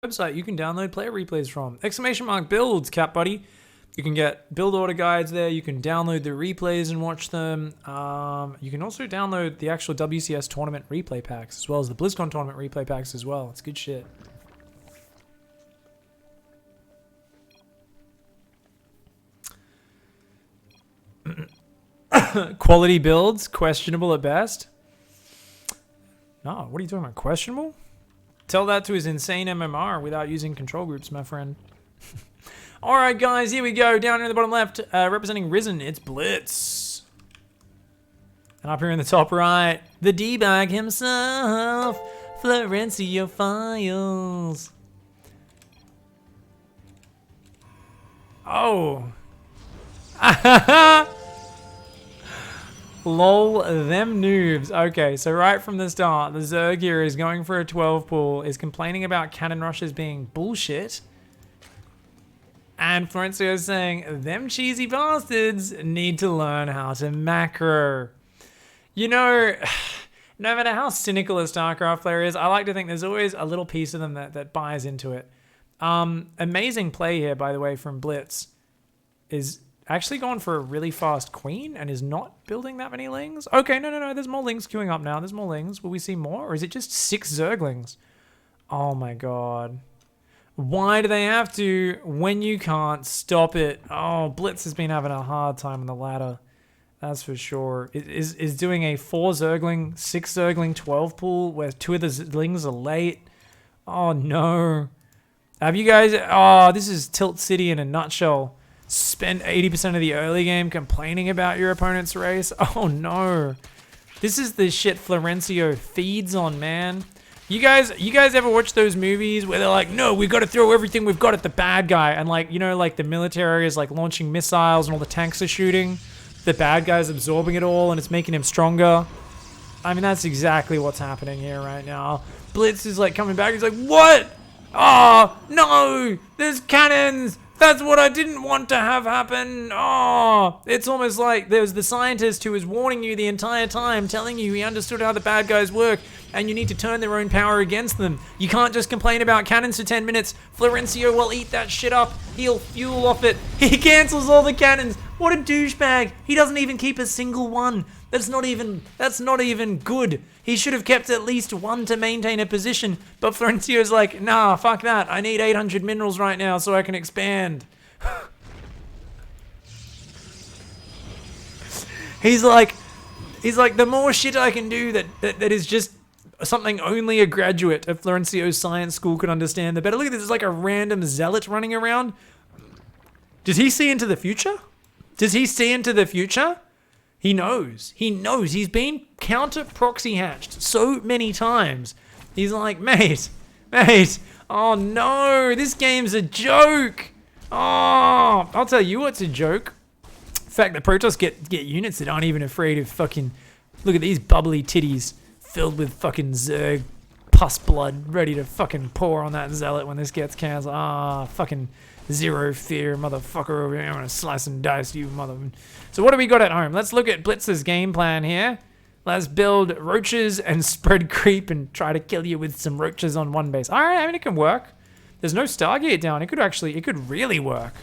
website you can download player replays from. Exclamation mark builds, cat buddy. You can get build order guides there. You can download the replays and watch them. You can also download the actual WCS tournament replay packs as well as the BlizzCon tournament replay packs as well. It's good shit. Quality builds, questionable at best. No, what are you talking about? Questionable? Tell that to his insane MMR without using control groups, my friend. Alright, guys, here we go. Down in the bottom left, representing Risen, it's Blitz. And up here in the top right, the D-bag himself, Florencio Files. Oh. Lol, them noobs. Okay, so right from the start, the Zerg here is going for a 12 pull, is complaining about cannon rushes being bullshit. And Florencio is saying, them cheesy bastards need to learn how to macro. You know, no matter how cynical a StarCraft player is, I like to think there's always a little piece of them that buys into it. Amazing play here, by the way, from Blitz. Is actually gone for a really fast queen and is not building that many lings. Okay, no. There's more lings queuing up now. There's more lings. Will we see more? Or is it just 6 Zerglings? Oh my god. Why do they have to when you can't stop it? Oh, Blitz has been having a hard time on the ladder. That's for sure. Is doing a 4 Zergling, 6 Zergling, 12 pool where 2 of the Zerglings are late. Oh no. Have you guys... Oh, this is Tilt City in a nutshell. Spend 80% of the early game complaining about your opponent's race. Oh no. This is the shit Florencio feeds on, man. You guys ever watch those movies where they're like, no, we've got to throw everything we've got at the bad guy, and like, you know, like the military is like launching missiles and all the tanks are shooting. The bad guy's absorbing it all and it's making him stronger. I mean, that's exactly what's happening here right now. Blitz is like coming back. He's like, what? Oh, no, there's cannons. That's what I didn't want to have happen. Oh, it's almost like there's the scientist who was warning you the entire time, telling you he understood how the bad guys work, and you need to turn their own power against them. You can't just complain about cannons for 10 minutes. Florencio will eat that shit up. He'll fuel off it. He cancels all the cannons. What a douchebag. He doesn't even keep a single one. That's not even good. He should have kept at least one to maintain a position. But Florencio's like, nah, fuck that. I need 800 minerals right now so I can expand. He's like, the more shit I can do that is just something only a graduate of Florencio's science school could understand, the better. Look at this, it's like a random zealot running around. Does he see into the future? Does he see into the future? He knows. He knows. He's been counter proxy hatched so many times. He's like, mate, oh no, this game's a joke. Oh, I'll tell you what's a joke. The fact that Protoss get units that aren't even afraid of fucking, look at these bubbly titties filled with fucking Zerg pus blood ready to fucking pour on that zealot when this gets cancelled. Ah, fucking zero fear, motherfucker over here. I'm gonna slice and dice you, mother. So what do we got at home? Let's look at Blitz's game plan here. Let's build roaches and spread creep and try to kill you with some roaches on one base. All right, I mean, it can work. There's no Stargate down. It could really work.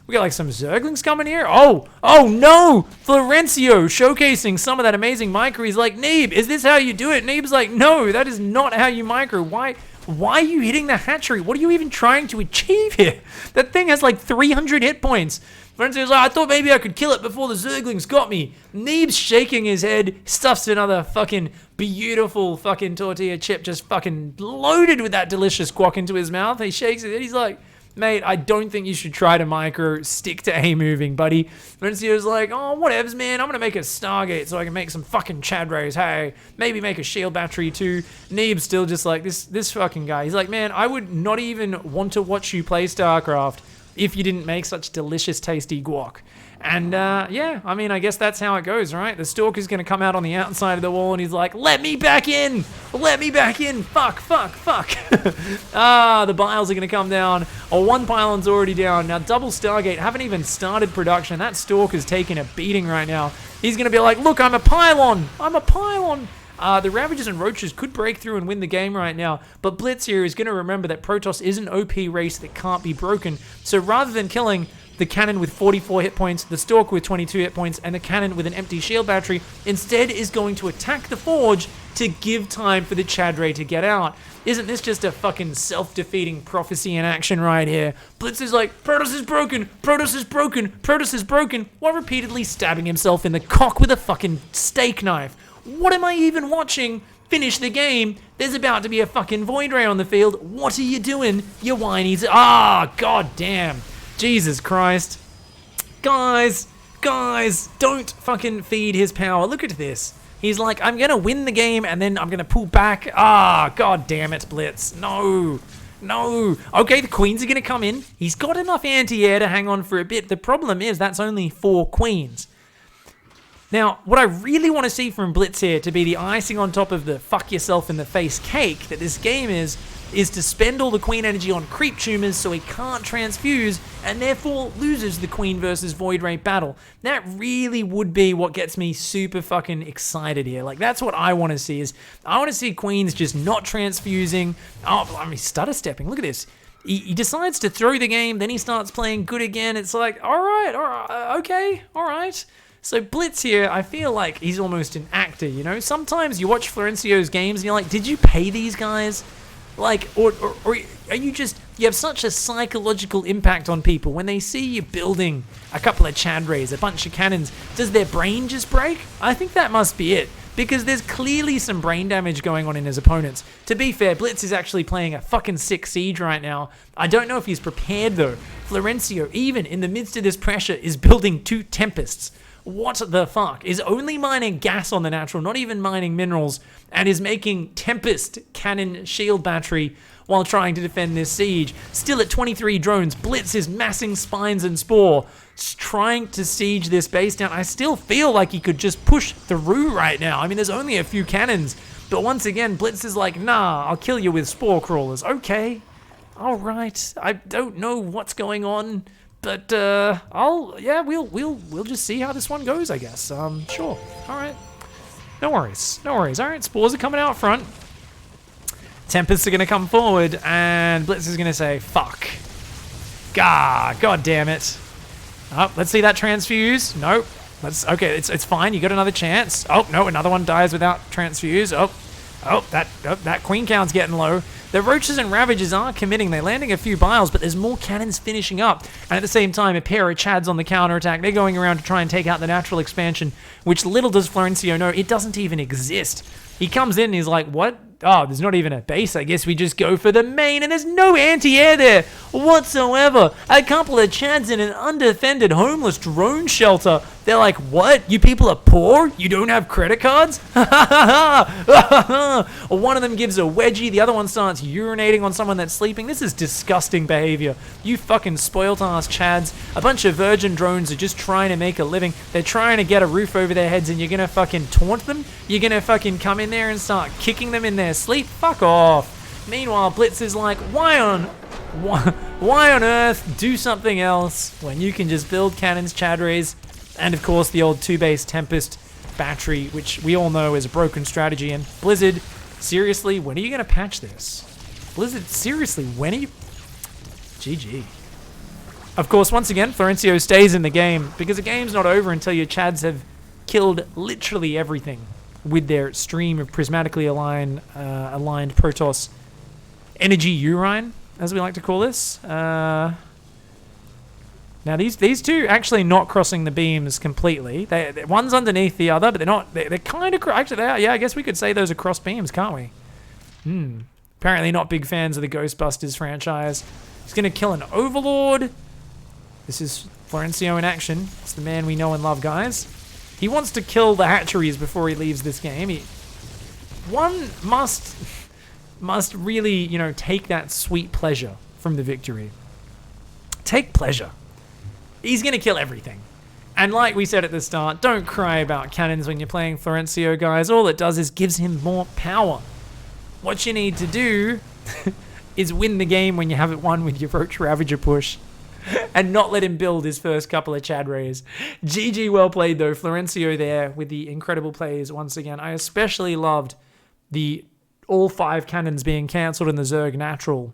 We got like some Zerglings coming here. Oh no! Florencio showcasing some of that amazing micro. He's like, Neeb, is this how you do it? Neeb's like, no, that is not how you micro. Why are you hitting the hatchery? What are you even trying to achieve here? That thing has like 300 hit points. Florencio's like, I thought maybe I could kill it before the Zerglings got me. Neeb's shaking his head, stuffs another fucking beautiful fucking tortilla chip just fucking loaded with that delicious guac into his mouth. He shakes it, he's like, mate, I don't think you should try to micro. Stick to A moving, buddy. Florencio's like, oh, whatevs, man. I'm going to make a Stargate so I can make some fucking Chad Rays. Hey, maybe make a shield battery too. Neeb's still just like, this fucking guy. He's like, man, I would not even want to watch you play StarCraft if you didn't make such delicious, tasty guac. And yeah, I mean, I guess that's how it goes, right? The Stalker's going to come out on the outside of the wall and he's like, let me back in! Let me back in! Fuck! The piles are going to come down. Oh, one pylon's already down. Now, double Stargate haven't even started production. That Stalker's taking a beating right now. He's going to be like, look, I'm a pylon! The Ravagers and Roaches could break through and win the game right now, but Blitz here is going to remember that Protoss is an OP race that can't be broken, so rather than killing the cannon with 44 hit points, the Stalker with 22 hit points, and the cannon with an empty shield battery, instead is going to attack the Forge to give time for the Chadray to get out. Isn't this just a fucking self-defeating prophecy in action right here? Blitz is like, Protoss is broken, Protoss is broken, Protoss is broken, while repeatedly stabbing himself in the cock with a fucking steak knife. What am I even watching? Finish the game. There's about to be a fucking Void Ray on the field. What are you doing, you whinies? God damn. Jesus Christ. Guys, don't fucking feed his power. Look at this. He's like, I'm going to win the game and then I'm going to pull back. God damn it, Blitz. No. Okay, the queens are going to come in. He's got enough anti-air to hang on for a bit. The problem is that's only 4 queens. Now, what I really want to see from Blitz here to be the icing on top of the fuck yourself in the face cake that this game is to spend all the queen energy on creep tumors so he can't transfuse and therefore loses the queen versus void ray battle. That really would be what gets me super fucking excited here. Like, that's what I want to see. Is I want to see queens just not transfusing. Stutter stepping. Look at this. He decides to throw the game, then he starts playing good again. It's like, all right, okay, all right. So Blitz here, I feel like he's almost an actor, you know? Sometimes you watch Florencio's games and you're like, did you pay these guys? Like, or are you have such a psychological impact on people when they see you building a couple of Chadrays, a bunch of cannons, does their brain just break? I think that must be it, because there's clearly some brain damage going on in his opponents. To be fair, Blitz is actually playing a fucking sick siege right now. I don't know if he's prepared though. Florencio, even in the midst of this pressure, is building 2 Tempests. What the fuck? Is only mining gas on the natural, not even mining minerals, and is making Tempest cannon shield battery while trying to defend this siege. Still at 23 drones, Blitz is massing spines and spore, trying to siege this base down. I still feel like he could just push through right now. I mean, there's only a few cannons, but once again, Blitz is like, nah, I'll kill you with spore crawlers. Okay, all right. I don't know what's going on. But we'll just see how this one goes, I guess. Sure. All right. No worries. All right, spores are coming out front. Tempests are gonna come forward, and Blitz is gonna say, "Fuck." God damn it. Oh, let's see that transfuse. Nope. Okay. It's fine. You got another chance. Oh no, another one dies without transfuse. That queen count's getting low. The Roaches and Ravagers are committing. They're landing a few biles, but there's more cannons finishing up. And at the same time, a pair of Chads on the counterattack. They're going around to try and take out the natural expansion, which little does Florencio know, it doesn't even exist. He comes in and he's like, what? Oh, there's not even a base. I guess we just go for the main, and there's no anti-air there whatsoever. A couple of Chads in an undefended homeless drone shelter. They're like, what? You people are poor? You don't have credit cards? One of them gives a wedgie, the other one starts urinating on someone that's sleeping. This is disgusting behavior. You fucking spoiled ass Chads. A bunch of virgin drones are just trying to make a living. They're trying to get a roof over their heads, and you're gonna fucking taunt them? You're gonna fucking come in there and start kicking them in their sleep? Fuck off. Meanwhile, Blitz is like, why on earth do something else when you can just build cannons, Chadrays, and of course the old 2-base Tempest battery, which we all know is a broken strategy. And Blizzard, seriously, when are you gonna patch this? Blizzard, seriously, when are you? GG. Of course, once again, Florencio stays in the game because the game's not over until your Chads have killed literally everything with their stream of prismatically aligned Protoss energy urine, as we like to call this. Now these two actually not crossing the beams completely. One's underneath the other, but they're not. They're kind of actually. They are. Yeah, I guess we could say those are cross beams, can't we? Apparently not big fans of the Ghostbusters franchise. He's gonna kill an Overlord. This is Florencio in action. It's the man we know and love, guys. He wants to kill the hatcheries before he leaves this game. One must really, you know, take that sweet pleasure from the victory. Take pleasure. He's going to kill everything. And like we said at the start, don't cry about cannons when you're playing Florencio, guys. All it does is gives him more power. What you need to do is win the game when you have it won with your Roach Ravager push. and not let him build his first couple of Chad Rays. GG, well played though. Florencio there with the incredible plays once again. I especially loved the all 5 cannons being cancelled in the Zerg natural.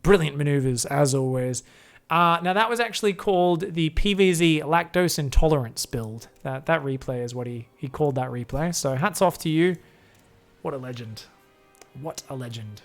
Brilliant maneuvers, as always. Now, that was actually called the PVZ Lactose Intolerance build. That replay is what he called that replay. So hats off to you. What a legend. What a legend.